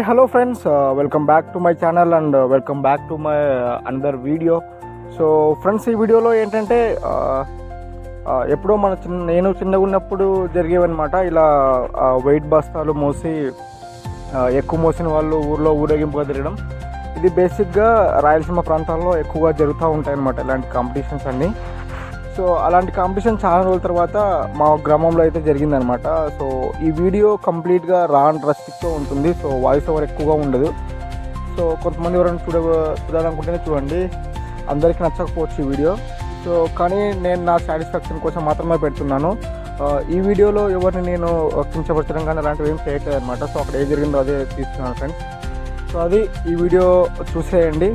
hello friends, welcome back to my channel and welcome back to my another video. So friends, ఈ వీడియోలో ఏంటంటే ఎప్పుడో నేను చిన్నగా ఉన్నప్పుడు జరిగేవన్నమాట. ఇలా వెయిట్ బస్తాలు మోసి ఎక్కువ మోసిన వాళ్ళు ఊర్లో ఊరేగింపుగా తిరగడం. ఇది బేసిక్గా రాయలసీమ ప్రాంతాల్లో ఎక్కువగా జరుగుతూ ఉంటాయన్నమాట ఇలాంటి కాంపిటీషన్స్ అన్నీ. సో అలాంటి కాంపిటీషన్ చాలా రోజుల తర్వాత మా గ్రామంలో అయితే జరిగిందనమాట. సో ఈ వీడియో కంప్లీట్గా రా అండ్ రస్టిక్తో ఉంటుంది. సో వాయిస్ ఓవర్ ఎక్కువగా ఉండదు. సో కొంతమంది ఎవరైనా చూడాలనుకుంటేనే చూడండి, అందరికీ నచ్చకపోవచ్చు ఈ వీడియో. సో కానీ నేను నా సాటిస్ఫాక్షన్ కోసం మాత్రమే పెడుతున్నాను. ఈ వీడియోలో ఎవరిని నేను కించపరచడం కానీ అలాంటివి ఏం చేయట్లేదు అనమాట. సో అక్కడ ఏం జరిగిందో అదే తీస్తున్నాను ఫ్రెండ్స్. సో అది ఈ వీడియో చూసేయండి.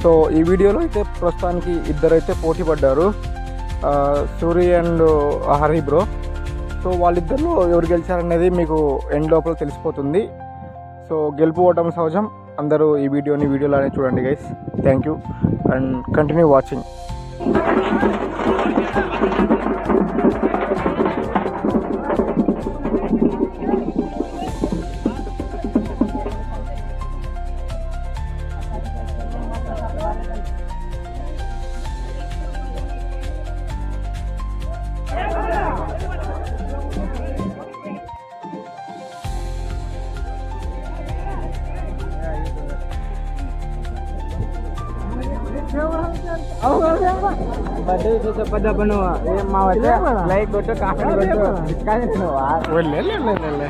సో ఈ వీడియోలో అయితే ప్రస్తుతానికి ఇద్దరైతే పోటీ పడ్డారు, Suri and Hari bro. So వాళ్ళిద్దరిలో ఎవరు గెలిచారనేది మీకు ఎండ్ లోపల తెలిసిపోతుంది. సో గెలుపు ఓటమి సహజం. అందరూ ఈ వీడియోలానే చూడండి guys. Thank you and continue watching. pada benua mau aja like goto kafe goto kan benua వెళ్ళే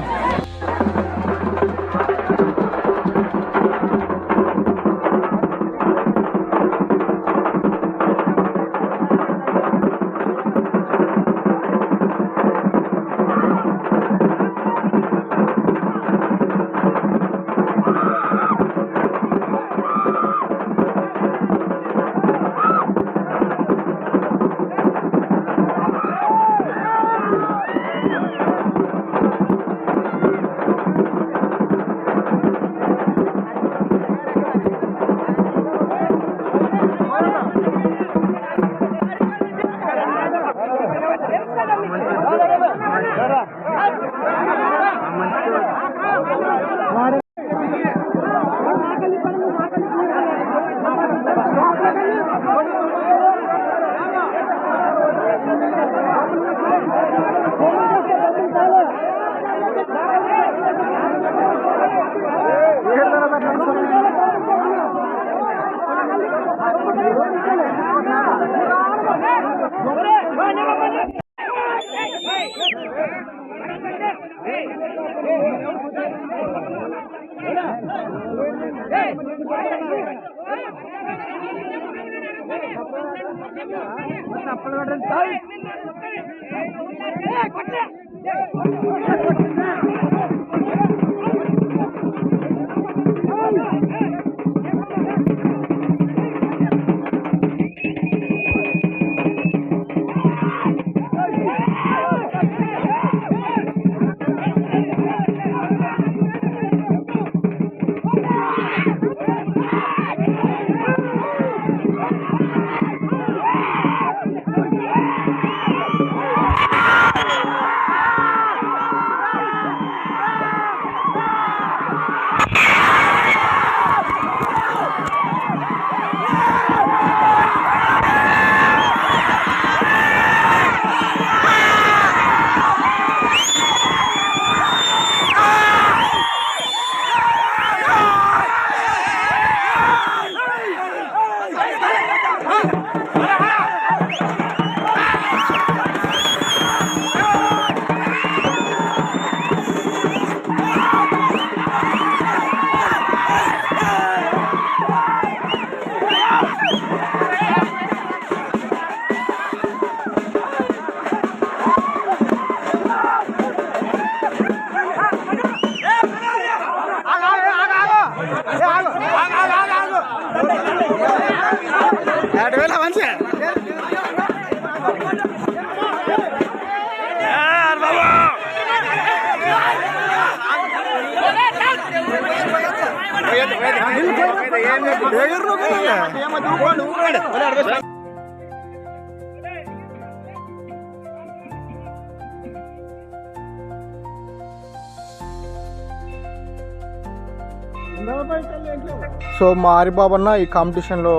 సో మా హరిబాబు అన్న ఈ కాంపిటీషన్లో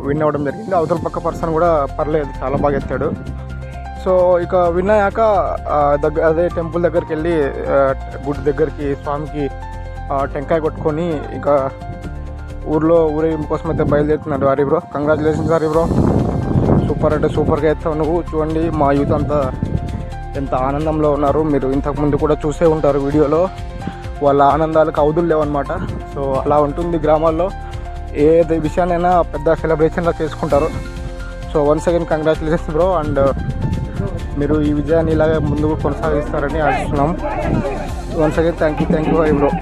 విన్ అవ్వడం జరిగింది. అవతల పక్క పర్సన్ కూడా పర్లేదు, చాలా బాగా ఎత్తాడు. సో ఇక విన్ అయ్యాక అదే టెంపుల్ దగ్గరికి వెళ్ళి గుడి దగ్గరికి స్వామికి టెంకాయ కొట్టుకొని ఇక ఊర్లో ఊరేగింపు కోసం అయితే బయలుదేరుతున్నాడు Hari bro. Congratulations Hari bro, super అంటే సూపర్గా ఎత్తావు నువ్వు. చూడండి మా యూత్ అంతా ఎంత ఆనందంలో ఉన్నారు. మీరు ఇంతకుముందు కూడా చూసే ఉంటారు వీడియోలో, వాళ్ళ ఆనందాలకు అవధులు లేవన్నమాట. సో అలా ఉంటుంది గ్రామాల్లో, ఏ విషయాన్నైనా పెద్ద సెలబ్రేషన్లా చేసుకుంటారు. So once again congratulations bro, and మీరు ఈ విజయాన్ని ఇలాగే ముందుకు కొనసాగిస్తారని ఆశిస్తున్నాం. Once again thank you Hari bro.